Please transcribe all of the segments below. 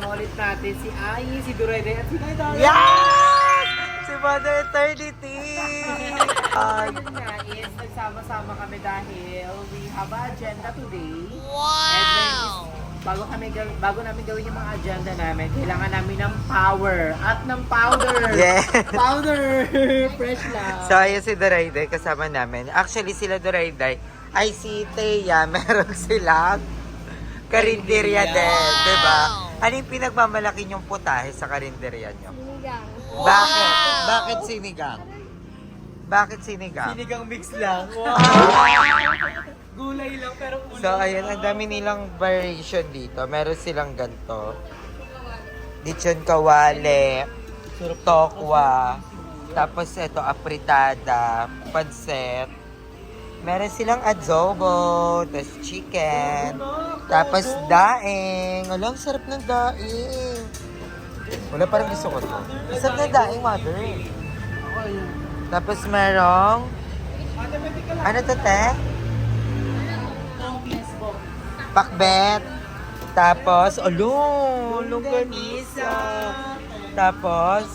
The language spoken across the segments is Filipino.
kasama ulit natin si Ai, si Durede at si Daidara. Yes! Si Mother Eternity! Ayun nga is, nagsama-sama kami dahil we have an agenda today. Wow! And then is, bago namin gawin yung mga agenda namin, kailangan namin ng power at ng powder. Yeah. Powder! Fresh lang. So, ayun si Dorayday kasama namin. Actually, sila Dorayday ay si Thea. Meron silang karinderya din, di ba? Ano yung pinagmamalaki niyong putahe sa karinderya niyo? Sinigang. Bakit? Bakit sinigang? Bakit sinigang? Sinigang mix lang. Wow! Gulay lang pero ulam. So, ayun, ang dami nilang variation dito. Meron silang ganito. Lechon kawale, tokwa, tapos ito, apritada, pansit. Meron silang adobo, tapos chicken, tapos daing. Alam, sarap ng daing. Wala, parang gusto ko to. Sarap ng daing, mother. Tapos merong, ano to, te? Pakbet. Tapos, longganisa. Tapos,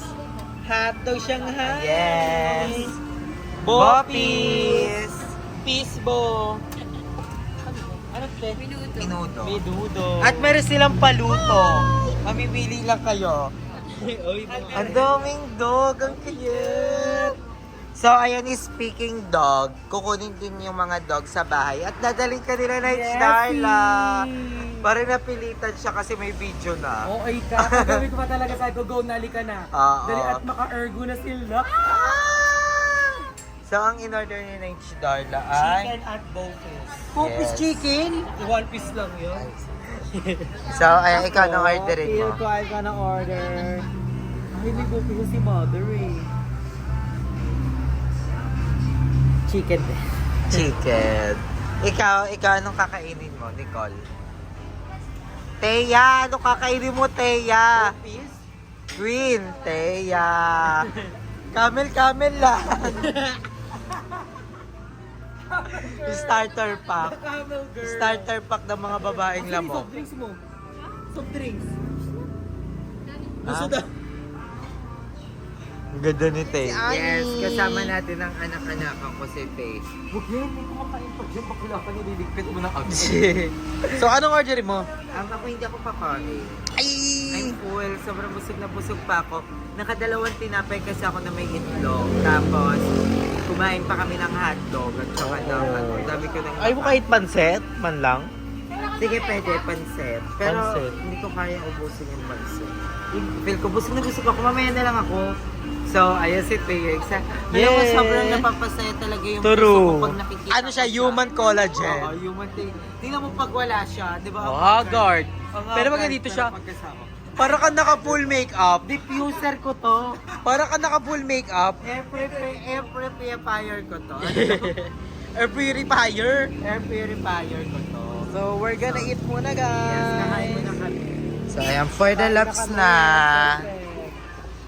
Hotdog Shanghai. yes. Bopis. Bopis. Pisbo. Ano te? Minuto. Menudo. At meron silang paluto. Mamimili lang kayo. Oy, Ang daming dog. Ang cute. So, ayan is speaking dog. Kukunin din yung mga dog sa bahay. At dadaling ka nila na Darla. Parang napilitan siya kasi may video na. Okay ka. Kagabi ko pa talaga sa go nali ka na. Oo. Dali at maka-ergo na sila. So, ang in-order ni na Darla ay... Chicken at bowfish. Bowfish Yes. chicken? One piece lang yun. So, ayan, ikaw nang orderin mo. Feel ko ay ka na order. Ay, may bowfish si mother eh. Chicken din. Chicken. Ikaw, anong kakainin mo, Nicole? Teya, anong kakainin mo, Teya? Bowfish? Green, Teya. Camel lang. Starter pack. Camel girl. Starter pack ng mga babaeng Soft lamok. drinks mo. Soft drinks. Ah? Gusto daw. Ang ganda ni Tay. Si Ani. Yes, kasama natin ang anak-anakan ko si Tay. Huwag yan, may kumakain pa dyan. Bakila ka nililigpit mo ng agad. So, anong order mo? Ako hindi ako kakain. Ay! I'm full. Sobrang busog na busog pa ako. Nakadalawang tinapay kasi ako na may itlog. Tapos, kumain pa kami ng hotdog at saka ng ano. Dami ko nang... Ay mo kahit panset, man lang? Sige, pwede, pansit. Pero Pansit. hindi ko kaya ubusin yung pansit. Feel ko, busog na busog ako. Mamaya na lang ako. So, ayun si Theo. Alam mo, Yes. sobrang napapasaya talaga yung True. puso ko pag nakikita Ano siya, ko human collagen? Oo, human thing. Tingnan mo pag wala siya, di ba? Oh, Haggard. Ang Pero Haggard, pag dito pero siya, pagkasama. para ka naka full makeup. Diffuser ko to. Para ka naka full makeup. Air purifier ko to. Air purifier. Air purifier ko to. So, we're gonna eat muna, Yes, nakain mo guys. na kami. So, ayan, for the laps na.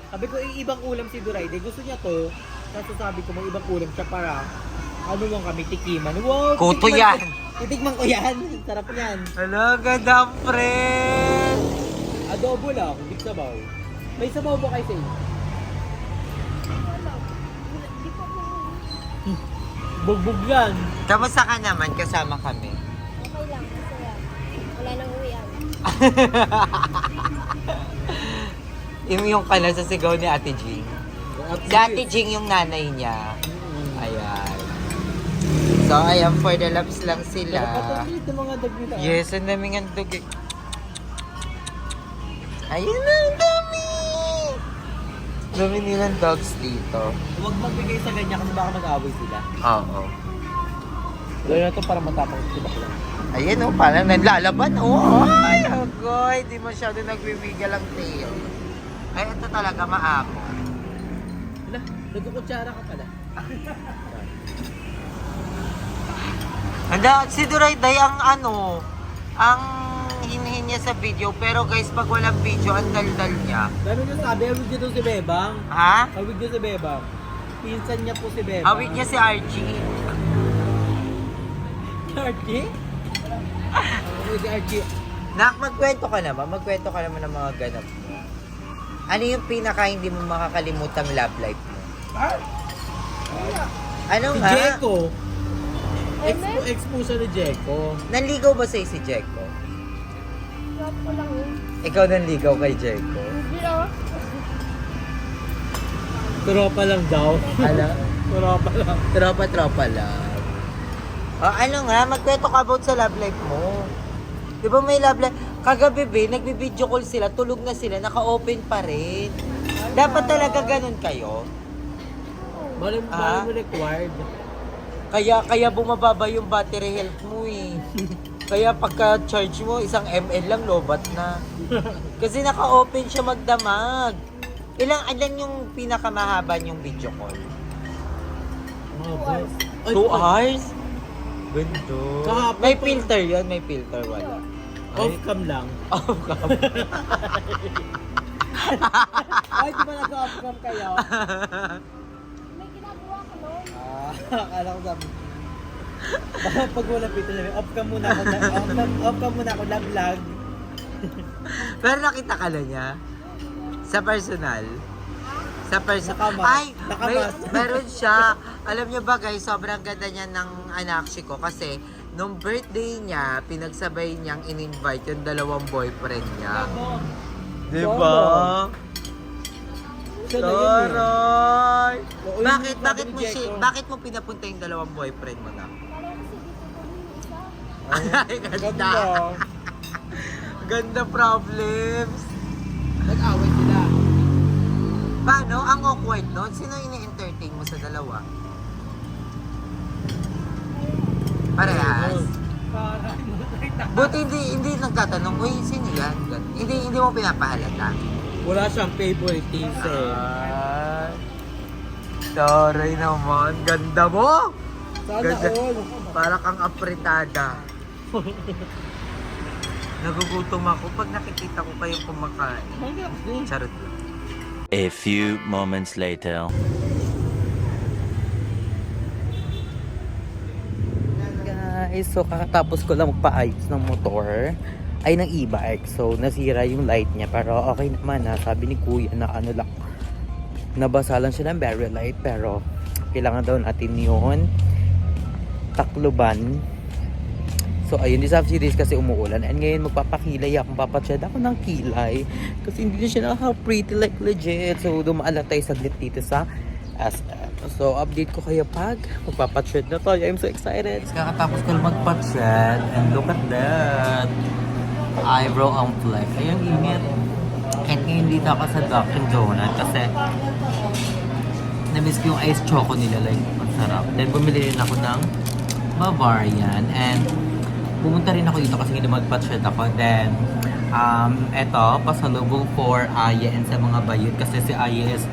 Sabi ko, ibang ulam si Durayde. Gusto niya to. Tapos sabi ko, may ibang ulam siya para ano lang kami, tikiman. Wow! Kuto titikman yan. ko- Titikman ko yan. Sarap yan. Hello, ganda, friend. Adobo lang, big sabaw. May sabaw ba kayo sa inyo? Bugbog yan. Kamusta ka naman? Kasama kami. Okay lang, masaya. Wala nang uwian. Yung kala sa sigaw ni Ate Jing. Si Ate Jing yung nanay niya. Ayan. So, ayan, for the laps lang sila. Kapatid ng mga dog nila. Yes, ang daming handog eh. Ayun na, ang dami! Dami nilang dogs dito. Huwag magbigay sa ganyan kasi baka mag-away sila. Oo. Gawin na to para matapang sila ko lang. Ayun oh, parang naglalaban. Oh, ay, agoy. Di masyado nagbibigal ang tail. Ay, ito talaga maamo. Wala, nagkukutsara ka pala. Handa, si Durayday ang ano, ang hinihin niya sa video. Pero guys, pag walang video, ang daldal niya. Dami niyo sabi, hawig niyo to si Bebang. Ha? Hawig niyo si Bebang. Pinsan niya po si Bebang. Hawig niya si Archie. Archie? Hawig si Archie. Nak, magkwento ka naman. Magkwento ka naman ng mga ganap mo. Ano yung pinaka hindi mo makakalimutang love life mo? Ano Si nga? Jeko. Ano? Expo siya ni Jeko. Nanligaw ba sa'yo si Jeko? Drop ko lang yun. Ikaw nanligaw kay Jeko? Hindi ah. Tropa lang daw. Ano? Tropa lang. Tropa lang. Ano nga, magkwento ka about sa love life mo. Di ba may love life? Kagabi, nagbi-video call sila, tulog na sila, naka-open pa rin. Dapat talaga ganun kayo. Bali Ah? mo required. Kaya bumababa yung battery health mo eh. Kaya pagka-charge mo, 1 ml lang, lobat na. Kasi naka-open siya magdamag. Ilan yung pinakamahaba yung video call? 2 hours? Ganda. Kahapon May pa- filter yun, may filter, wala. Off cam lang. Off cam. Ay, di ba nag-off cam kayo? May ginagawa ka nun. Akala ko sabi. Baka pag wala pito sabi, off cam muna ako, off cam muna ako, vlog. Pero nakita ka na niya? Sa personal? Sa personal? Nakamas. Ay! Nakamas. Meron siya. Alam niyo ba guys, sobrang ganda niya ng anakshi ko kasi nung birthday niya, pinagsabay niyang in-invite yung 2 boyfriend niya. Diba? Siya na yun eh. Taray! Oo, Bakit? yung Bakit sabi mo ni Jeko. bakit mo pinapunta yung 2 boyfriend mo na? Parang kasi dito ko yung isa. Ay, ganda. Ganda problems. Nag-away sila. Paano? Ang awkward nun? Sino ini-entertain mo sa 2? Parehas? Buti hindi nagtatanong, uy, sino yan? Hindi mo pinapahalata. Wala siyang favorites eh. Taray naman. Ganda mo! Sana Ganda. all. Para kang apretada. Nagugutom ako pag nakikita ko kayong kumakain. Charot lang. A few moments later. Guys, so kakatapos ko lang magpa-ayos ng motor ay ng e-bike. So nasira yung light niya pero okay naman ha. Sabi ni kuya na ano lang, nabasa lang siya ng barrier light pero kailangan daw natin yun takluban. So ayun, this half series kasi umuulan and ngayon magpapakilay ako, papatshed ako ng kilay kasi hindi na siya naka-pretty like legit. So dumaan lang tayo saglit dito sa SM. So update ko kayo pag magpapatched na tayo. I'm so excited. Kakatapos ko lang magpatched and look at that. Eyebrow ang flex. Ayun, init. And ngayon dito ako sa Dunkin Donut kasi na-miss ko yung ice choco nila. Like, ang sarap. Then bumili rin ako ng Bavarian and pumunta rin ako dito kasi hindi magpatched ako. Then, eto, pasalubong for Aya and sa mga bayot kasi si Aya is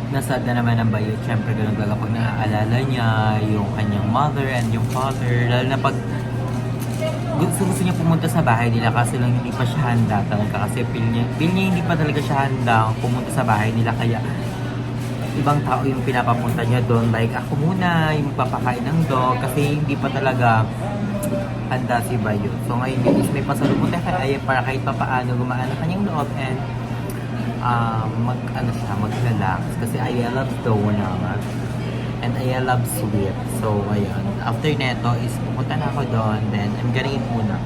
nasad na naman ang bayot. Siyempre, ganun talaga pag naaalala niya yung kanyang mother and yung father. Lalo na pag gusto niya pumunta sa bahay nila kasi lang hindi pa siya handa talaga. Kasi feel niya hindi pa talaga siya handa pumunta sa bahay nila. Kaya ibang tao yung pinapapunta niya doon. Like ako muna, yung magpapakain ng dog. Kasi hindi pa talaga handa si Bayot. So ngayon guys, may pasalubong tayo kay Aya para kahit pa paano gumaan ang kanyang loob and mag-relax. Kasi Aya loves donut and Aya loves sweet. So ayun, after neto is pupunta na ako doon, then I'm gonna eat muna.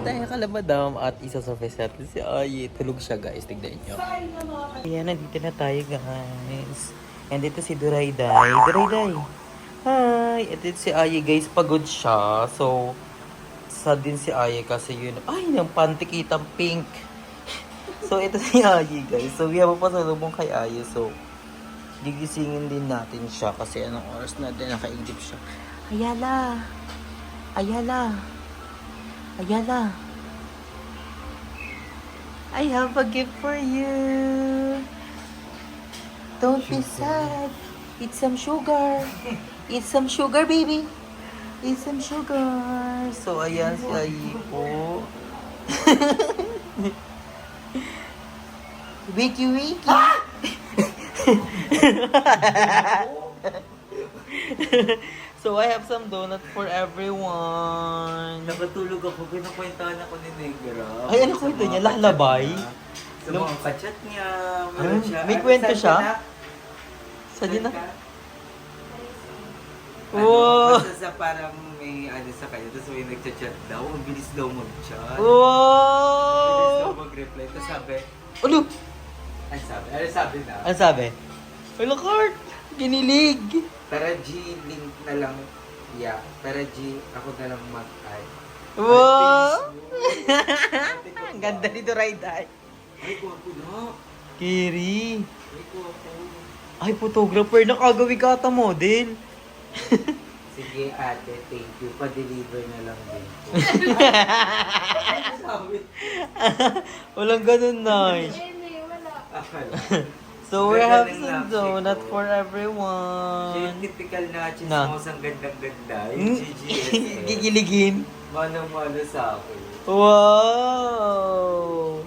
Tayo ka lang, madam, at isa sa face natin si Ay. Tulog siya, guys. Tignan nyo. Ayan, nandito na tayo, guys. And dito si Durayday. Durayday! Hi! At dito si Ay, guys. Pagod siya. So, sad din si Aye kasi yun, ay, yung pantikitang pink. So, ito si Aye, guys. So, we have a pasalubong kay Aye. So, gigisingin din natin siya kasi anong oras na din nakaintip siya. Ayala! Ayala! Ayala! I have a gift for you! Don't be sad! Eat some sugar! Eat some sugar, baby! Eat some sugar! So, ayan si Aye po. Wiki, wiki! So, I have some donut for everyone. Napatulog ako, pinakwentaan ako ni Negra. Ay, ano kwento niya? Lalabay? Sa mga kachat niya. meron siya. May Ano, kwento saan siya? ka na? Sa din na? Saan ka? Wow! Basta sa parang may ano sa kanya, tapos may nagchat-chat daw, ang bilis daw mag-chat. Bilis daw Wow! mag-reply. Tapos sabi, Ano? ano sabi na? Ano sabi? Hello, Kurt! Ginilig! Tara G, link na lang. Yeah, tara G, ako na lang mag-add. Wow! Ang ganda nito, Raiday. Ay, kuwapo na. Kiri. Ay, kuwapo. Ay, photographer na kagawi ka ata model. Sige ate, thank you. Pa-deliver na lang din po. Ano sabi? Walang ganun, nice. Hindi, wala. Akala. So, we Ganda have ng some napkin donut ko. for Yung everyone. typical na Na. chismosang gandang-ganda. Yung GGS. Gigiligin. Mano-mano sa akin. Wow!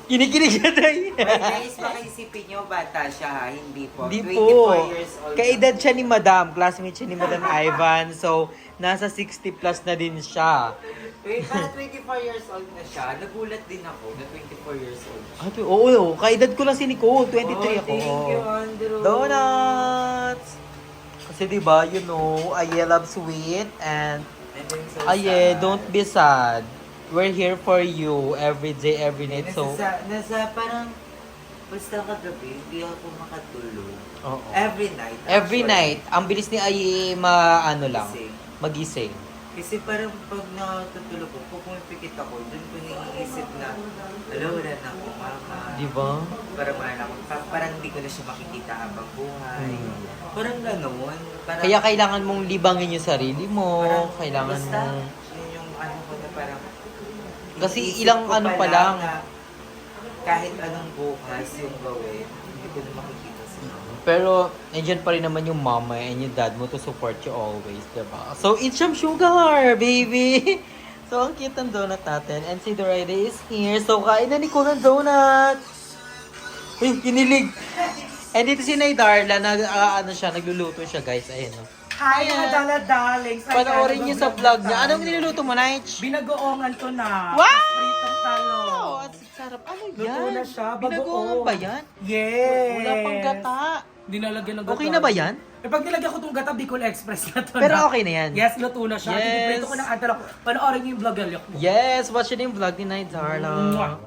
Kinikilig siya tayo. Guys, baka isipin nyo, bata siya ha. Hindi po. Hindi 24 po. years old. Kaedad siya ni Madam. Classmate siya ni Madam Ivan. So, nasa 60 plus na din siya. Wait, para 24 years old na siya. Nagulat din ako na 24 years old siya. Oo, kaedad ko lang si Nicole. 23 ako. Thank you, Andrew. Donuts! Kasi diba, you know, Aye loves sweet and And then so Aye, sad. don't be sad. We're here for you every day, every night. So, Nasa parang, basta kagabi, hindi ako makatulog. oo. Every night. Every actually. night, ang bilis ni Aye Gising. magising. Kasi parang pag natutulog ko, kung pumipikit ako, dun ko naiisip na, alam, wala na ako, mama. Di ba? Parang wala na ako. Parang hindi ko na siya makikita habang buhay. Parang gano'n. Parang, Kaya kailangan mong libangin yung sarili mo. parang Kailangan basta, mong... yun yung ano ko na parang, Kasi iniisip ilang ko ano pa pa lang. na kahit anong bukas yung gawin, hindi ko na makikita sa mama. Pero, nandiyan pa rin naman yung mama and yung dad mo to support you always, diba? So, eat some sugar, baby! So, ang cute ng donut natin. And si Doride is here. So, kain na ni Nicole ng donut! Uy, kinilig! And dito si Nay Darla, nagluluto siya, guys. Ayun, no? Hi, Ayan. mga dala-darlings. Ay, Panoorin ano, niyo sa vlog niya. Anong niluluto mo, Naich? Binagoongan ko na. Wow! Pritong talong. At sarap. Ano Luto yan? na siya, Binagoongan bagoong. ba yan? Yes. Wala pang gata. Dinalagyan ng gata. Okay na ba yan? Eh, pag nilagyan ko itong gata, Bicol Express na to. Pero na. okay na yan. Yes, luto na siya. Yes. Piniprito ko ng antalok. Panoorin niyo yung vlog. Alyak mo. Yes, watch yun yung vlog ni Nay Darla. Mwah.